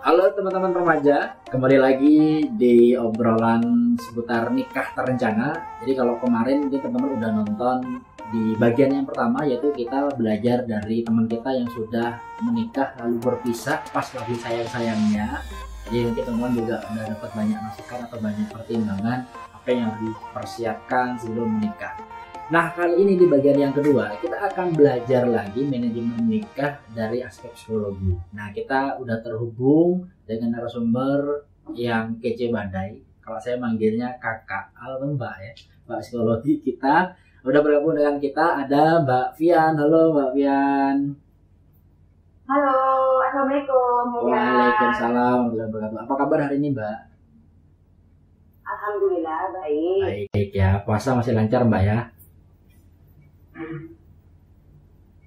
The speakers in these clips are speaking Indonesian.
Halo teman-teman remaja, kembali lagi di obrolan seputar nikah terencana. Jadi kalau kemarin mungkin teman-teman udah nonton di bagian yang pertama, yaitu kita belajar dari teman kita yang sudah menikah lalu berpisah pas lagi sayang-sayangnya. Jadi mungkin teman-teman juga udah dapat banyak masukan atau banyak pertimbangan apa yang harus dipersiapkan sebelum menikah. Nah, kali ini di bagian yang kedua, kita akan belajar lagi manajemen nikah dari aspek psikologi. Nah, kita udah terhubung dengan narasumber yang kece badai. Kalau saya manggilnya kakak, atau mbak ya, mbak psikologi kita. Udah bergabung dengan kita, ada Mbak Fian. Halo Mbak Fian. Halo, Assalamualaikum. Waalaikumsalam warahmatullahi wabarakatuh. Apa kabar hari ini Mbak? Alhamdulillah, baik. Baik ya, puasa masih lancar Mbak ya?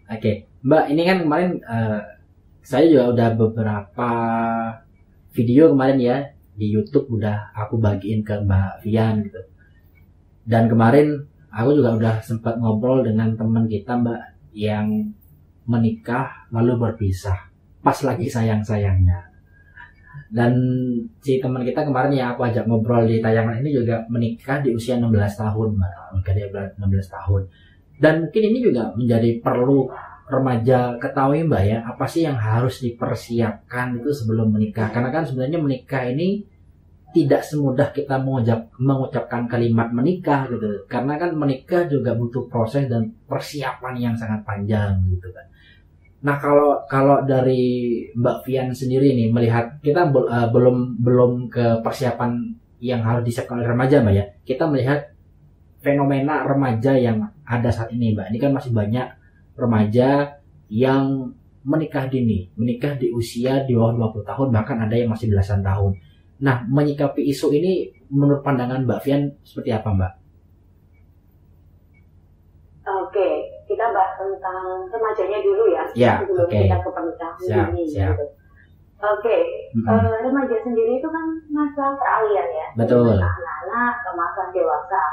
Oke, Mbak, ini kan kemarin saya juga udah beberapa video kemarin ya di YouTube udah aku bagiin ke Mbak Fian gitu. Dan kemarin aku juga udah sempat ngobrol dengan teman kita Mbak yang menikah lalu berpisah pas lagi sayang-sayangnya. Dan si teman kita kemarin yang aku ajak ngobrol di tayangan ini juga menikah di usia 16 tahun Mbak, menikah di 16 tahun. Dan mungkin ini juga menjadi perlu remaja ketahui Mbak ya, apa sih yang harus dipersiapkan itu sebelum menikah. Karena kan sebenarnya menikah ini tidak semudah kita mengucapkan kalimat menikah gitu. Karena kan menikah juga butuh proses dan persiapan yang sangat panjang gitu kan. Nah, kalau dari Mbak Fian sendiri nih melihat kita belum ke persiapan yang harus disiapkan oleh remaja Mbak ya. Kita melihat fenomena remaja yang ada saat ini Mbak. Ini kan masih banyak remaja yang menikah dini, menikah di usia di bawah 20 tahun, bahkan ada yang masih belasan tahun. Nah, menyikapi isu ini menurut pandangan Mbak Fian seperti apa Mbak? Oke, kita bahas tentang remajanya dulu ya, sebelum kita ke pernikahan dini. Gitu. Oke, remaja sendiri itu kan masa peralihan ya, betul. Masa anak-anak ke masa dewasa.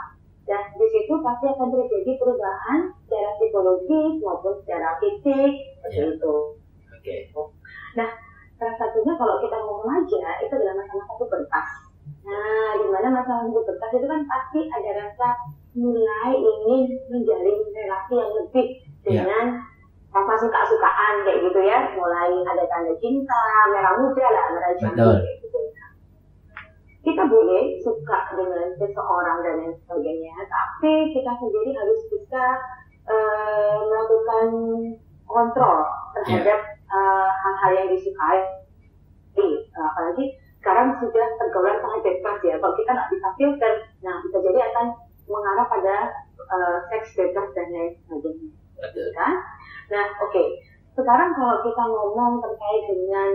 Dan di situ pasti akan terjadi perubahan secara psikologis maupun secara fisik seperti itu. Nah, salah satunya kalau kita mau remaja itu adalah masa-masa pubertas. Nah, di mana masa pubertas itu kan pasti ada rasa mulai ingin menjalin relasi yang lebih dengan rasa suka-sukaan kayak gitu ya. Mulai ada tanda cinta, merah muda lah, merah cantik kayak gitu. Kita boleh suka dengan seseorang dan lain sebagainya, tapi kita sendiri harus bisa melakukan kontrol terhadap hal-hal yang disukai. Apalagi sekarang sudah pergaulan sangat bebas ya. Kalau kita nggak bisa filter, nah bisa jadi akan mengarah pada seks bebas dan lain sebagainya. Kan? Nah, oke. Sekarang kalau kita ngomong terkait dengan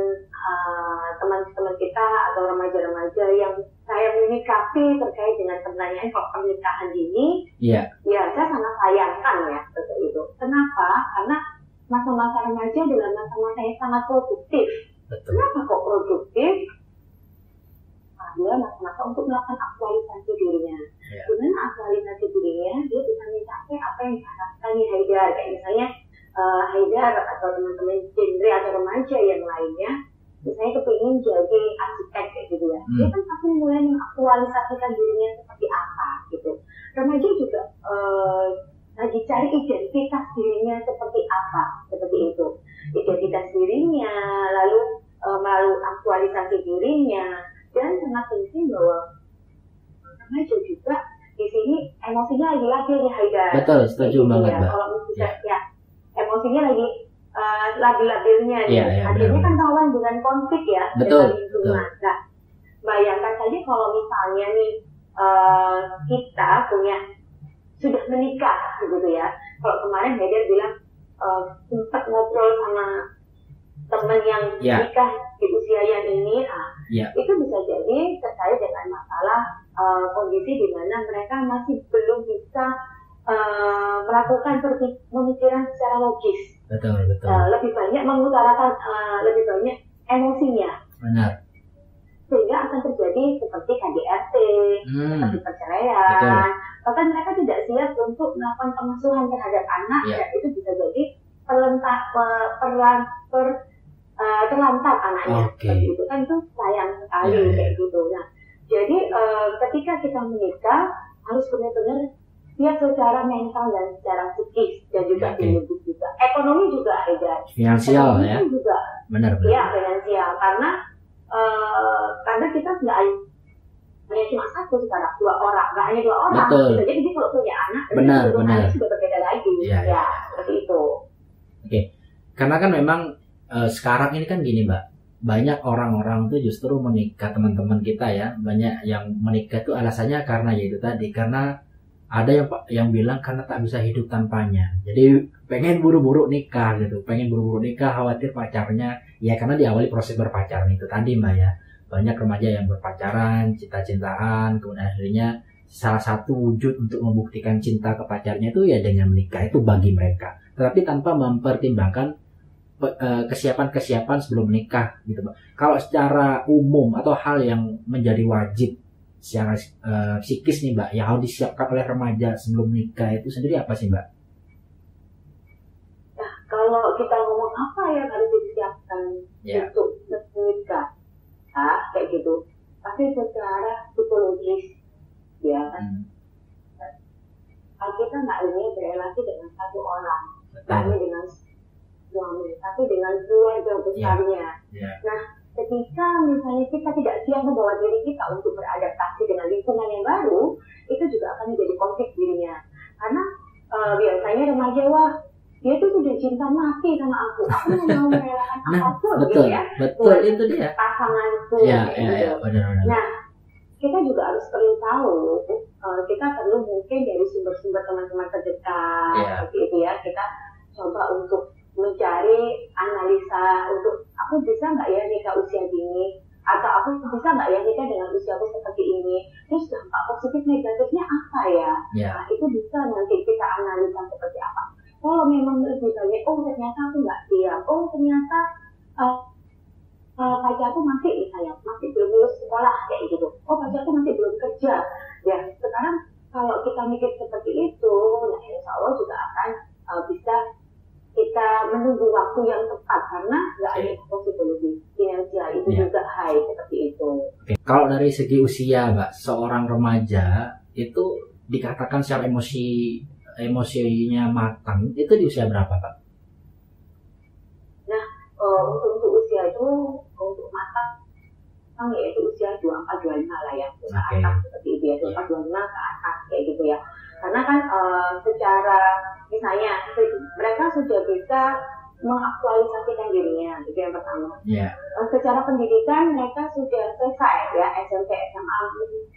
teman-teman kita atau remaja-remaja yang saya menyikapi terkait dengan pertanyaan kalau pernikahan dini, ya saya sangat sayangkan ya seperti itu. Kenapa? Karena masa-masa remaja adalah masa-masa yang sangat produktif. Betul. Kenapa kok produktif? Dia masa-masa untuk melakukan aktualisasi dirinya. Dengan aktualisasi dirinya, dia bisa mencapai apa yang diharapkan di Haidar. Kayak misalnya Haidar atau teman-teman genre atau remaja yang lainnya, misalnya kepingin jadi arsitek kayak gitu ya. Dia kan pasti mulai mengaktualisasikan dirinya seperti apa gitu. Remaja juga lagi cari identitas dirinya seperti apa, seperti itu. Identitas dirinya, lalu melalui aktualisasi dirinya, dan sangat penting bahwa remaja juga di sini emosinya lagi labil ya Haidar. Betul, setuju banget Mbak. Kalau misalnya emosinya lagi labil-labilnya nih. Akhirnya kan rawan dengan konflik ya. Betul. Nah, bayangkan saja kalau misalnya nih kita sudah menikah gitu ya. Kalau kemarin Haidar bilang sempat ngobrol sama teman yang nikah di usia yang ini, itu bisa jadi terkait dengan masalah kondisi di mana mereka masih belum bisa melakukan pemikiran secara logis. Betul. Lebih banyak mengutarakan lebih banyak emosinya. Benar. Sehingga akan terjadi seperti KDRT, seperti perceraian. Bahkan mereka tidak siap untuk melakukan pengasuhan terhadap anak, dan itu bisa jadi terlantar anaknya. Oke. Itu kan itu sayang sekali kayak gitu. Nah, jadi ketika kita menikah harus benar-benar siap secara mental dan secara psikis dan juga biologis juga. Ekonomi juga ada. Finansial ya. Juga. Benar. Ya, finansial karena kita nggak hanya cuma satu sekarang, 2 orang, nggak hanya 2 orang. Betul. Jadi kalau punya anak, benar. Sudah berbeda lagi. Ya, seperti itu. Oke. Karena kan memang sekarang ini kan gini Mbak, banyak orang-orang tuh justru menikah, teman-teman kita ya, banyak yang menikah tuh alasannya karena yaitu tadi, karena ada yang bilang karena tak bisa hidup tanpanya, jadi pengen buru-buru nikah gitu, khawatir pacarnya, ya karena diawali proses berpacaran itu tadi Mbak ya, banyak remaja yang berpacaran, cinta-cintaan, kemudian akhirnya salah satu wujud untuk membuktikan cinta ke pacarnya itu ya dengan menikah, itu bagi mereka, tetapi tanpa mempertimbangkan kesiapan sebelum menikah gitu Mbak. Kalau secara umum atau hal yang menjadi wajib secara psikis nih Mbak, yang harus disiapkan oleh remaja sebelum menikah itu sendiri apa sih Mbak? Nah, kalau kita ngomong apa yang harus disiapkan untuk menikah, kayak gitu, pasti secara psikologis ya. Kita nggak ingin berrelasi dengan satu orang, nggak hanya dengan suami, tapi dengan keluarga besarnya. Nah, ketika misalnya kita tidak siap membawa diri kita untuk beradaptasi dengan lingkungan yang baru, itu juga akan menjadi konflik dirinya. Karena biasanya remaja, wah, dia tuh sudah cinta mati sama aku mau merelakan apapun betul, gitu ya. Betul, itu dia. Pasanganku. Benar. Nah, kita juga harus perlu tahu, kita perlu mungkin dari sumber-sumber teman-teman terdekat, seperti itu ya. Kita coba untuk mencari analisa untuk aku bisa nggak ya nikah usia dini, atau aku bisa nggak ya nikah dengan usiaku seperti ini, terus dampak positif negatifnya apa ya. Nah, itu bisa nanti kita analisa seperti apa. Kalau memang lebih banyak, oh ternyata aku nggak siap, oh ternyata pacarku masih belum lulus sekolah kayak gitu, oh pacarku masih belum kerja ya. Sekarang kalau kita mikir seperti itu, nah insya Allah juga akan bisa kita menunggu waktu yang tepat, karena nggak ada psikologi, finansial itu juga high seperti itu. Kalau dari segi usia Mbak, seorang remaja itu dikatakan secara emosinya matang, itu di usia berapa Pak? Nah, untuk usia itu, untuk matang yaitu usia 24-25 lah ya, ke atas seperti itu ya, 24-25 ke atas kayak gitu ya. Karena kan secara misalnya mereka sudah bisa mengaktualisasikan dirinya, itu yang pertama. Secara pendidikan mereka sudah selesai ya, SMP, SMA,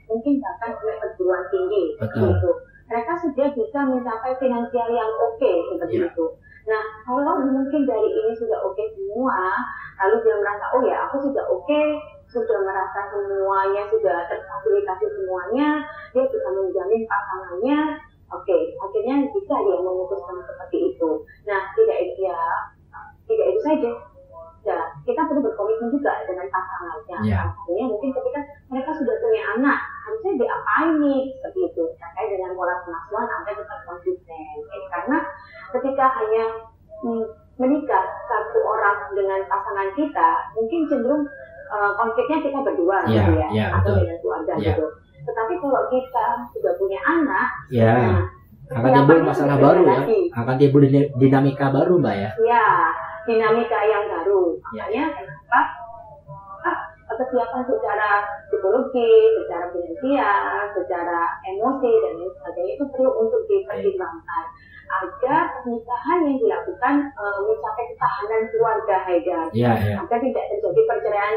mungkin bahkan sampai perguruan tinggi gitu. Mereka sudah bisa mencapai finansial yang oke seperti itu. Nah, kalau mungkin dari ini sudah oke semua, lalu dia merasa oh ya aku sudah oke, sudah merasa semuanya sudah terfasilitasi semuanya, dia bisa menjamin pasangannya, oke, akhirnya bisa dia memutuskan seperti itu. Nah, tidak itu saja. Ya, kita perlu berkomitmen juga dengan pasangannya. Artinya mungkin ketika mereka sudah punya anak, harusnya diapain nih seperti itu. Terkait dengan pola pengasuhan agar tetap konsisten. Karena ketika hanya menikah satu orang dengan pasangan kita, mungkin cenderung konfliknya kita berdua gitu ya, atau dengan keluarga gitu. Tetapi kalau kita sudah punya anak, akan timbul masalah baru ya, akan timbul dinamika baru Mbak ya. Ya, dinamika yang baru. Makanya kenapa kesiapan secara psikologi, secara finansial, secara emosi dan lain sebagainya itu perlu untuk dipertimbangkan agar pernikahan yang dilakukan mencapai ketahanan keluarga Haidar, agar tidak terjadi perceraian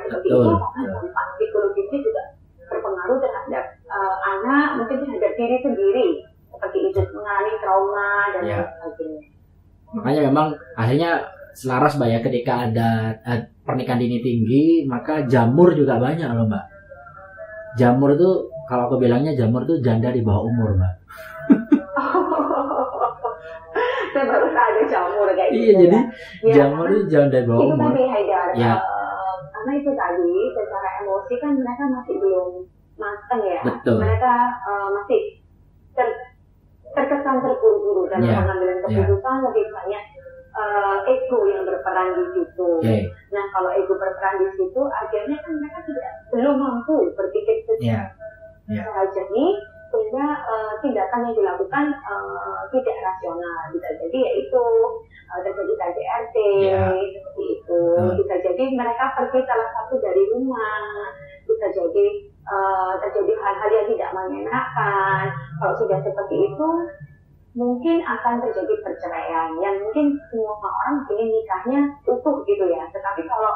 seperti itu, karena dampak psikologisnya juga berpengaruh terhadap anak, mungkin terhadap diri sendiri seperti itu, mengalami trauma dan lain sebagainya. Makanya memang akhirnya selaras Mbak ya, ketika ada pernikahan dini tinggi, maka jamur juga banyak loh Mbak. Jamur itu, kalau aku bilangnya jamur itu janda di bawah umur Mbak. Saya baru ada jamur kayak gitu. Iya, jadi jamur itu janda di bawah umur. Itu tadi Haidar, karena itu tadi secara emosi kan mereka masih belum matang ya. Betul. Mereka masih terkesan terburu-buru dalam pengambilan keputusan, lebih banyak ego yang berperan di situ. Okay. Nah, kalau ego berperan di situ, akhirnya kan mereka belum mampu berpikir secara jernih, sehingga tindakan yang dilakukan tidak rasional. Bisa jadi yaitu terjadi KDRT, seperti itu. Bisa jadi mereka pergi salah satu dari rumah. Bisa jadi terjadi hal-hal yang tidak mengenakan. Kalau sudah seperti itu, mungkin akan terjadi perceraian. Yang mungkin semua orang ingin nikahnya utuh gitu ya. Tetapi kalau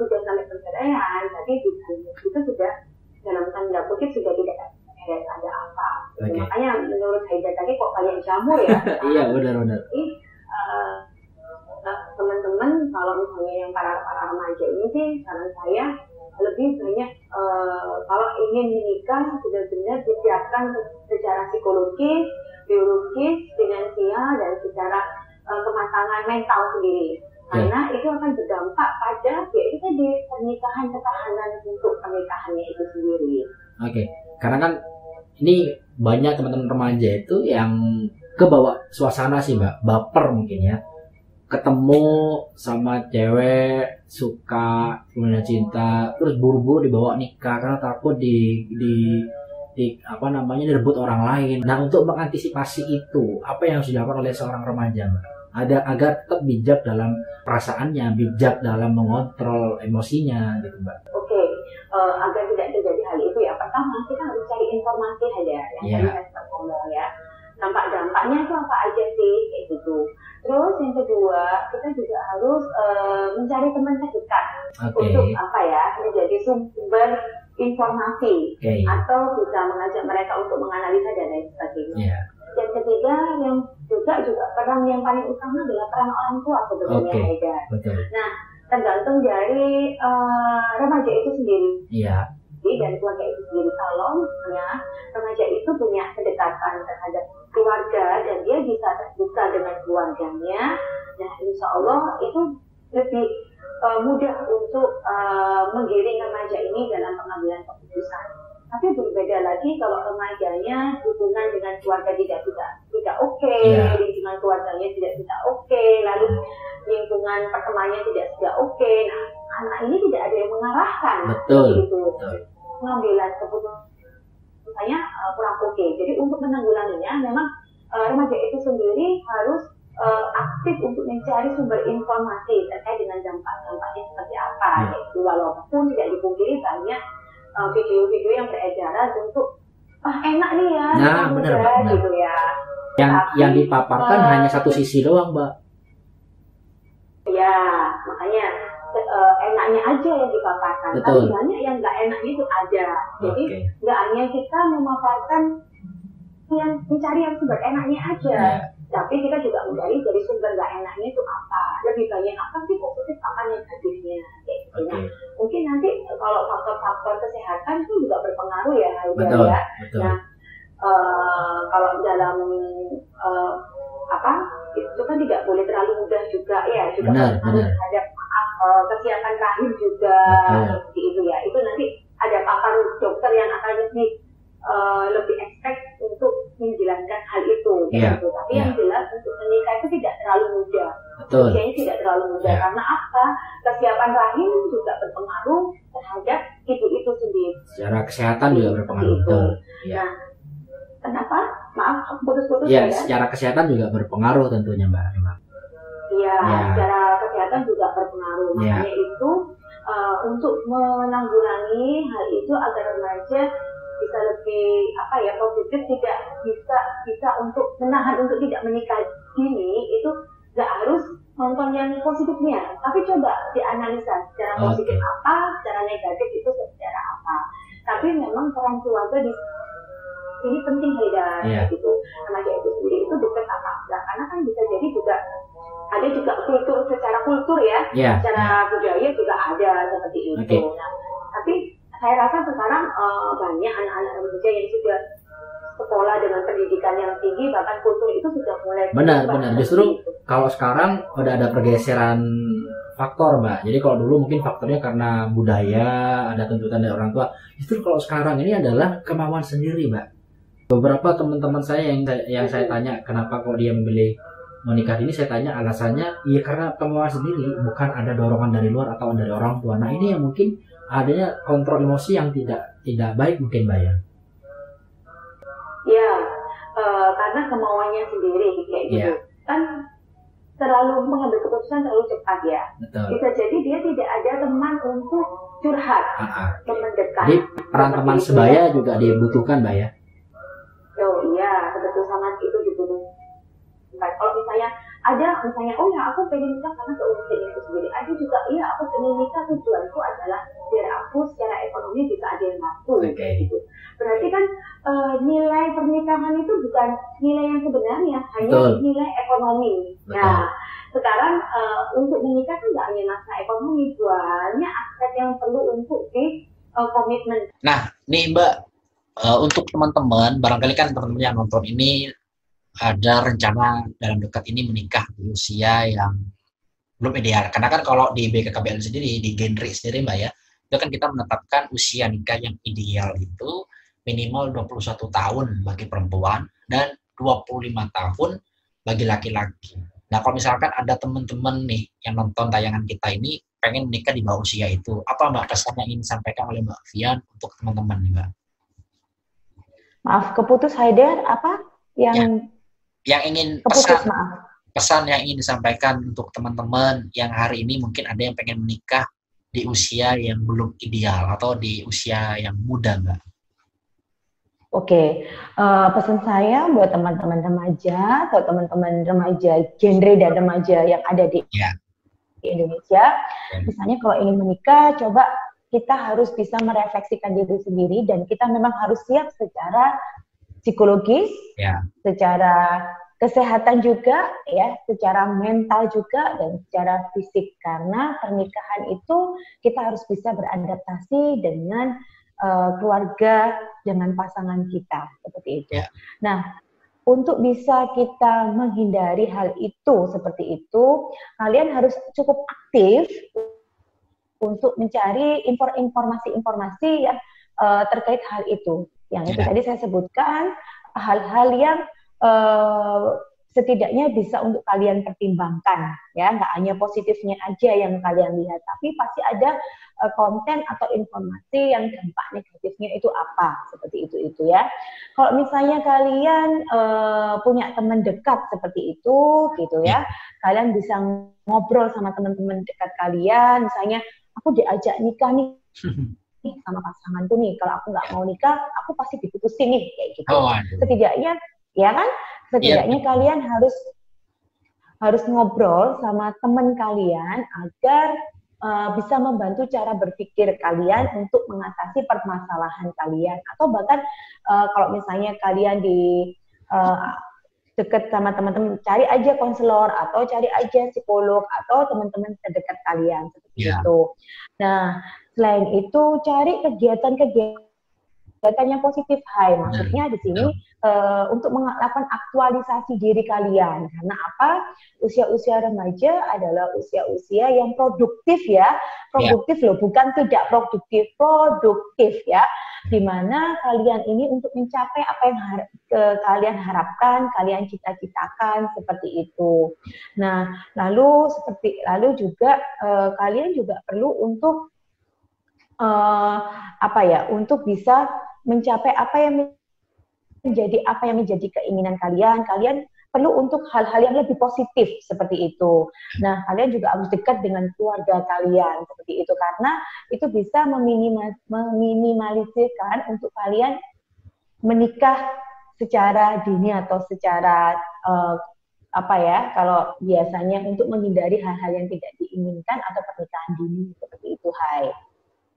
sudah sampai perceraian, tadi itu sudah dalam tanda kutip sudah tidak ada apa. Okay. Makanya menurut Haida tadi kok banyak jamur ya. Iya, benar-benar. Teman-teman kalau misalnya yang para remaja ini sih, saran saya lebih banyak kalau ingin menikah benar-benar disiapkan secara psikologis, biologis, finansial, dan secara kematangan mental sendiri. Karena itu akan berdampak pada yaitu tadi pernikahan, ketahanan untuk pernikahannya itu sendiri. Oke, karena kan ini banyak teman-teman remaja itu yang kebawa suasana sih Mbak, baper mungkin ya. Ketemu sama cewek, suka, punya cinta, terus buru-buru dibawa nikah karena takut di apa namanya direbut orang lain. Nah, untuk mengantisipasi itu, apa yang harus dilakukan oleh seorang remaja, Mbak? Agar tetap bijak dalam perasaannya, bijak dalam mengontrol emosinya, gitu, Mbak. Oke, agar tidak terjadi hal itu ya. Pertama, kita harus cari informasi aja yang tadi saya ngomong ya. Dampak-dampaknya itu apa aja sih, kayak gitu. Terus yang kedua, kita juga harus mencari teman terdekat untuk apa ya, menjadi sumber informasi atau bisa mengajak mereka untuk menganalisa dan lain sebagainya. Yang ketiga, yang juga peran yang paling utama adalah peran orang tua sebenarnya, Haida. Nah, tergantung dari remaja itu sendiri. Dan keluarga itu sendiri. Kalau misalnya remaja itu punya kedekatan terhadap keluarga dan dia bisa terbuka dengan keluarganya, nah insya Allah itu lebih mudah untuk menggiring remaja ini dalam pengambilan keputusan. Tapi berbeda lagi kalau remajanya hubungan dengan keluarga tidak oke, lingkungan keluarganya tidak oke, lalu lingkungan pertemanannya tidak oke. Nah, anak ini tidak ada yang mengarahkan. Betul. Pengambilan keputusannya kurang oke. Jadi untuk menanggulanginya memang remaja itu sendiri harus aktif untuk mencari sumber informasi terkait dengan dampak-dampaknya seperti apa. Yaitu walaupun tidak dipungkiri banyak video-video yang beredaran untuk enak nih ya, benar. Gitu ya. Yang dipaparkan hanya satu sisi doang, Mbak. Ya, makanya enaknya aja yang dipaparkan. Tapi banyak yang nggak enaknya itu ada. Jadi nggak hanya kita memaparkan yang mencari yang sumber enaknya aja, tapi kita juga mencari dari sumber nggak enaknya itu apa. Lebih banyak apa sih positif, apa negatifnya. Nah, mungkin nanti kalau faktor-faktor kesehatan itu juga berpengaruh ya, Betul. Nah, kalau dalam itu kan tidak boleh terlalu mudah juga ya, juga berpengaruh terhadap kesiapan rahim juga, seperti itu ya. Itu nanti ada pakar dokter yang akan lebih expert untuk menjelaskan hal itu. Gitu. Tapi yang jelas untuk menikah itu tidak terlalu mudah. Usianya tidak terlalu mudah karena apa? Kesiapan rahim juga berpengaruh terhadap ibu itu sendiri. Secara kesehatan juga berpengaruh. Nah, kenapa? Maaf, putus-putus ya. Secara kesehatan juga berpengaruh tentunya, Mbak. Secara kesehatan juga berpengaruh. Makanya itu untuk menanggulangi hal itu agar remaja bisa lebih positif, tidak bisa untuk menahan untuk tidak menikah dini, itu nggak harus nonton yang positifnya, tapi coba dianalisa secara positif apa, secara negatif itu secara apa. Tapi memang peran keluarga di sini penting, gitu. Remaja itu sendiri itu bukan apa-apa, karena kan bisa jadi juga ada juga secara kultur ya, secara budaya juga ada seperti itu. Nah, tapi saya rasa sekarang banyak anak-anak remaja yang sudah sekolah dengan pendidikan yang tinggi, bahkan kultur itu sudah mulai benar. Justru kalau sekarang udah ada pergeseran faktor, Mbak. Jadi kalau dulu mungkin faktornya karena budaya, ada tuntutan dari orang tua. Justru kalau sekarang ini adalah kemauan sendiri, Mbak. Beberapa teman-teman saya yang saya tanya kenapa kok dia memilih menikah ini saya tanya alasannya, iya karena kemauan sendiri, bukan ada dorongan dari luar atau dari orang tua. Nah ini yang mungkin adanya kontrol emosi yang tidak baik mungkin Mbak ya. Ya, karena kemauannya sendiri kayak gitu. Kan terlalu mengambil keputusan terlalu cepat ya. Betul. Bisa jadi dia tidak ada teman untuk curhat, teman dekat. Jadi peran teman sebaya juga dibutuhkan Mbak ya. Oh iya, betul sangat itu dibutuhkan. Kalau misalnya ada oh ya aku pengen nikah karena keuntungan itu sendiri. Ada juga iya aku pengen nikah tujuanku adalah biar aku secara ekonomi bisa ada yang mampu. Gitu. Berarti kan nilai pernikahan itu bukan nilai yang sebenarnya, hanya nilai ekonomi. Betul. Nah sekarang untuk menikah kan nggak hanya masalah ekonomi, banyak aspek yang perlu untuk di komitmen. Nah nih Mbak, untuk teman-teman, barangkali kan teman-teman yang nonton ini ada rencana dalam dekat ini menikah di usia yang belum ideal. Karena kan kalau di BKKBN sendiri, di Genri sendiri Mbak ya, itu kan kita menetapkan usia nikah yang ideal itu minimal 21 tahun bagi perempuan dan 25 tahun bagi laki-laki. Nah kalau misalkan ada teman-teman nih yang nonton tayangan kita ini pengen menikah di bawah usia itu, apa Mbak pesan yang ingin disampaikan oleh Mbak Vian untuk teman-teman nih Mbak? Maaf, keputus Haider apa? Yang ingin pesan yang ingin disampaikan untuk teman-teman yang hari ini mungkin ada yang pengen menikah di usia yang belum ideal atau di usia yang muda Mbak. Oke, pesan saya buat teman-teman remaja atau teman-teman remaja genre dan remaja yang ada di Indonesia, misalnya kalau ingin menikah, coba kita harus bisa merefleksikan diri sendiri dan kita memang harus siap secara psikologis, secara kesehatan juga, ya, secara mental juga dan secara fisik. Karena pernikahan itu kita harus bisa beradaptasi dengan keluarga, dengan pasangan kita seperti itu. Nah, untuk bisa kita menghindari hal itu seperti itu, kalian harus cukup aktif untuk mencari informasi-informasi yang terkait hal itu. Yang itu tadi saya sebutkan, hal-hal yang setidaknya bisa untuk kalian pertimbangkan, ya, nggak hanya positifnya aja yang kalian lihat, tapi pasti ada konten atau informasi yang dampak negatifnya itu apa, seperti itu ya. Kalau misalnya kalian punya teman dekat seperti itu, gitu ya, kalian bisa ngobrol sama teman-teman dekat kalian, misalnya aku diajak nikah nih sama pasanganku nih, kalau aku nggak mau nikah, aku pasti diputusin nih, kayak gitu. Setidaknya, ya kan? Setidaknya kalian harus ngobrol sama teman kalian agar bisa membantu cara berpikir kalian untuk mengatasi permasalahan kalian. Atau bahkan kalau misalnya kalian di dekat sama teman-teman, cari aja konselor atau cari aja psikolog atau teman-teman terdekat kalian seperti itu. Nah, selain itu cari kegiatan yang positif, maksudnya di sini untuk melakukan aktualisasi diri kalian. Karena apa? Usia-usia remaja adalah usia-usia yang produktif ya, produktif loh, bukan tidak produktif ya. Dimana kalian ini untuk mencapai apa yang kalian harapkan, kalian cita-citakan seperti itu. Nah, lalu juga kalian juga perlu untuk untuk bisa mencapai apa yang menjadi keinginan kalian. Kalian perlu untuk hal-hal yang lebih positif seperti itu. Nah, kalian juga harus dekat dengan keluarga kalian seperti itu, karena itu bisa meminimalisirkan untuk kalian menikah secara dini atau secara kalau biasanya untuk menghindari hal-hal yang tidak diinginkan atau pernikahan dini seperti itu.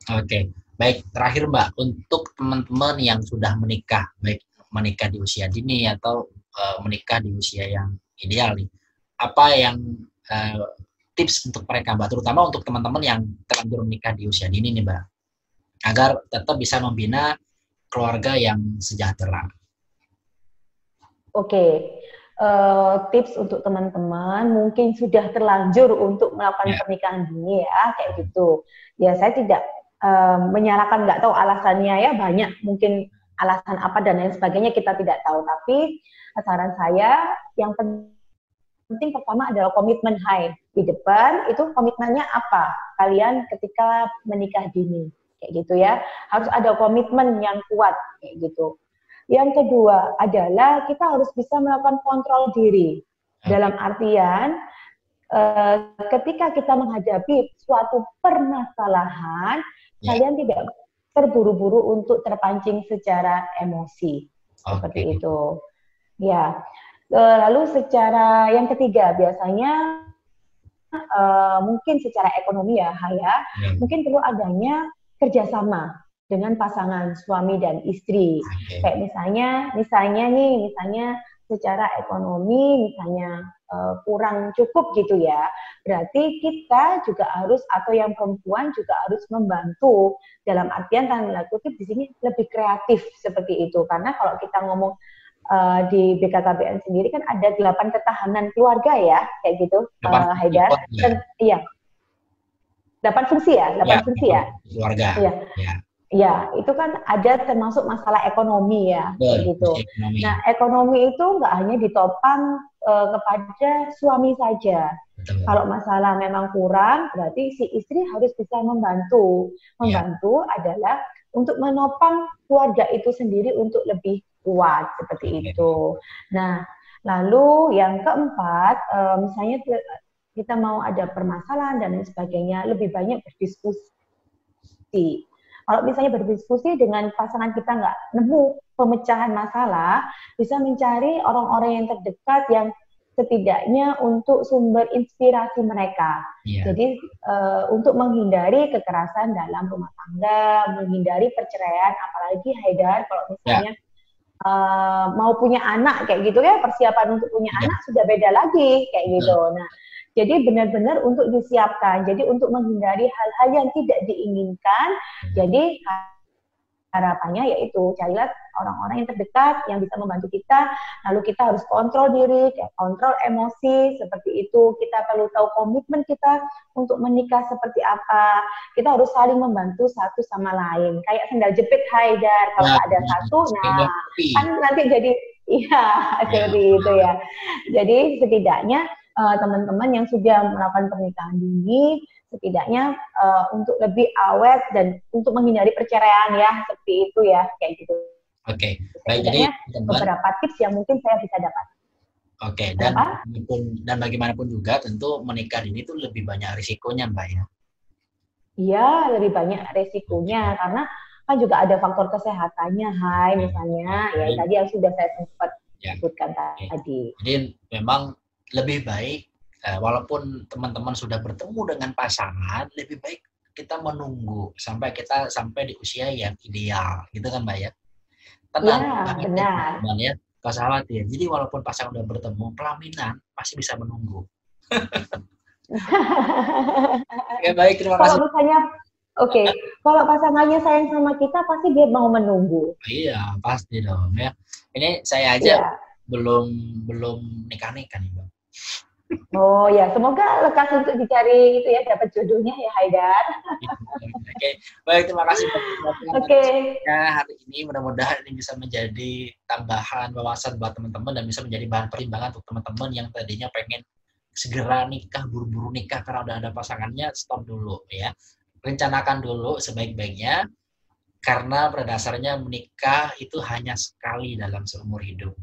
Oke, baik. Terakhir Mbak, untuk teman-teman yang sudah menikah, baik menikah di usia dini atau menikah di usia yang ideal nih, apa yang tips untuk mereka Mbak, terutama untuk teman-teman yang terlanjur menikah di usia dini nih Mbak, agar tetap bisa membina keluarga yang sejahtera? Oke. Tips untuk teman-teman mungkin sudah terlanjur untuk melakukan pernikahan dini ya, kayak gitu. Ya, saya tidak menyalahkan, nggak tahu alasannya ya, banyak mungkin alasan apa dan lain sebagainya kita tidak tahu, tapi saran saya yang penting penting pertama adalah komitmen. Hai, di depan itu komitmennya apa? Kalian ketika menikah dini, kayak gitu ya. Harus ada komitmen yang kuat, kayak gitu. Yang kedua adalah kita harus bisa melakukan kontrol diri. Dalam artian, ketika kita menghadapi suatu permasalahan, kalian tidak terburu-buru untuk terpancing secara emosi. Seperti itu. Ya. Lalu secara yang ketiga, biasanya mungkin secara ekonomi ya, mungkin perlu adanya kerjasama dengan pasangan suami dan istri. Kayak misalnya secara ekonomi misalnya kurang cukup gitu ya, berarti kita juga harus, atau yang perempuan juga harus membantu, dalam artian tanda kutip di sini lebih kreatif seperti itu. Karena kalau kita ngomong di BKKBN sendiri kan ada 8 ketahanan keluarga ya, kayak gitu, Haidar. Iya. 8 fungsi ya, 8 fungsi ya. Keluarga. Iya. Ya, itu kan ada termasuk masalah ekonomi ya, kayak gitu. Ekonomi. Nah, ekonomi itu nggak hanya ditopang kepada suami saja. Betul. Kalau masalah memang kurang, berarti si istri harus bisa membantu. Membantu adalah untuk menopang keluarga itu sendiri untuk lebih kuat, seperti itu. Nah, lalu yang keempat, misalnya kita mau ada permasalahan dan lain sebagainya, lebih banyak berdiskusi. Kalau misalnya berdiskusi dengan pasangan kita nggak nemu pemecahan masalah, bisa mencari orang-orang yang terdekat yang setidaknya untuk sumber inspirasi mereka. Jadi untuk menghindari kekerasan dalam rumah tangga, menghindari perceraian, apalagi Haidar kalau misalnya mau punya anak kayak gitu ya, persiapan untuk punya anak sudah beda lagi kayak gitu. Nah, jadi benar-benar untuk disiapkan. Jadi untuk menghindari hal-hal yang tidak diinginkan. Jadi harapannya yaitu carilah orang-orang yang terdekat yang bisa membantu kita. Lalu kita harus kontrol diri, kontrol emosi seperti itu. Kita perlu tahu komitmen kita untuk menikah seperti apa. Kita harus saling membantu satu sama lain. Kayak sendal jepit Haidar, kalau ada satu, nah kan nanti jadi seperti itu ya. Jadi setidaknya teman-teman yang sudah melakukan pernikahan dini, setidaknya untuk lebih awet dan untuk menghindari perceraian ya, seperti itu ya, kayak gitu. Oke, baik, jadi beberapa tips yang mungkin saya bisa dapat. Oke, dan bagaimanapun juga tentu menikah dini itu lebih banyak risikonya, Mbak ya. Iya, lebih banyak risikonya karena kan juga ada faktor kesehatannya, misalnya ya tadi yang sudah saya sempat sebutkan tadi. Jadi memang lebih baik, walaupun teman-teman sudah bertemu dengan pasangan, lebih baik kita menunggu sampai di usia yang ideal, gitu kan Mbak ya? Tenang, benar. Ya, gak usah khawatir. Jadi walaupun pasangan sudah bertemu, pelaminan masih bisa menunggu. Oke, baik, terima kasih. Kalau misalnya, kalau pasangannya sayang sama kita, pasti dia mau menunggu. Iya, pasti dong ya. Ini saya aja belum nikah-nikah nih Mbak. Oh ya, semoga lekas untuk dicari itu ya, dapat jodohnya ya Haidar. Oke, baik, terima kasih. Hari ini mudah-mudahan ini bisa menjadi tambahan wawasan buat teman-teman dan bisa menjadi bahan pertimbangan untuk teman-teman yang tadinya pengen segera nikah, buru-buru nikah karena udah ada pasangannya. Stop dulu ya, rencanakan dulu sebaik-baiknya karena pada dasarnya menikah itu hanya sekali dalam seumur hidup.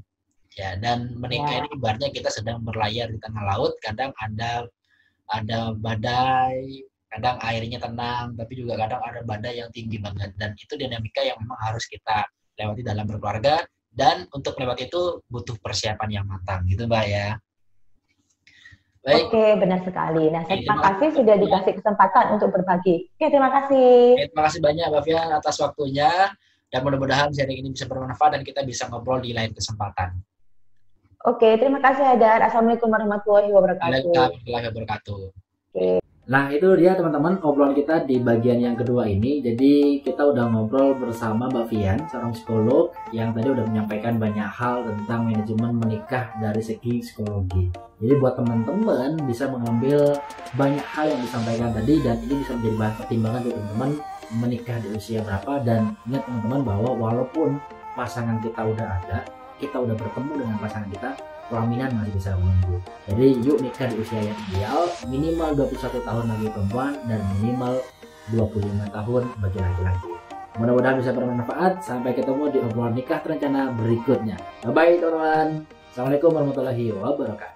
Ya, dan menikah ini ibaratnya kita sedang berlayar di tengah laut, kadang ada badai, kadang airnya tenang, tapi juga kadang ada badai yang tinggi banget, dan itu dinamika yang memang harus kita lewati dalam berkeluarga, dan untuk melewati itu butuh persiapan yang matang, gitu Mbak ya. Baik. Oke, benar sekali. Nah, terima kasih sudah dikasih kesempatan untuk berbagi. Oke, terima kasih. Terima kasih banyak Mbak Fian atas waktunya, dan mudah-mudahan sharing ini bisa bermanfaat dan kita bisa ngobrol di lain kesempatan. Oke, terima kasih Haidar. Assalamualaikum warahmatullahi wabarakatuh. Waalaikumsalam wabarakatuh. Nah, itu dia teman-teman obrolan kita di bagian yang kedua ini. Jadi kita udah ngobrol bersama Mbak Fian, seorang psikolog yang tadi udah menyampaikan banyak hal tentang manajemen menikah dari segi psikologi. Jadi buat teman-teman bisa mengambil banyak hal yang disampaikan tadi, dan ini bisa menjadi bahan pertimbangan untuk teman-teman menikah di usia berapa. Dan ingat teman-teman bahwa walaupun pasangan kita udah ada, kita udah bertemu dengan pasangan kita, pelaminan masih bisa menunggu. Jadi yuk nikah di usia yang ideal, minimal 21 tahun bagi perempuan dan minimal 25 tahun bagi laki-laki. Mudah-mudahan bisa bermanfaat. Sampai ketemu di obrolan nikah terencana berikutnya. Bye bye teman-teman. Assalamualaikum warahmatullahi wabarakatuh.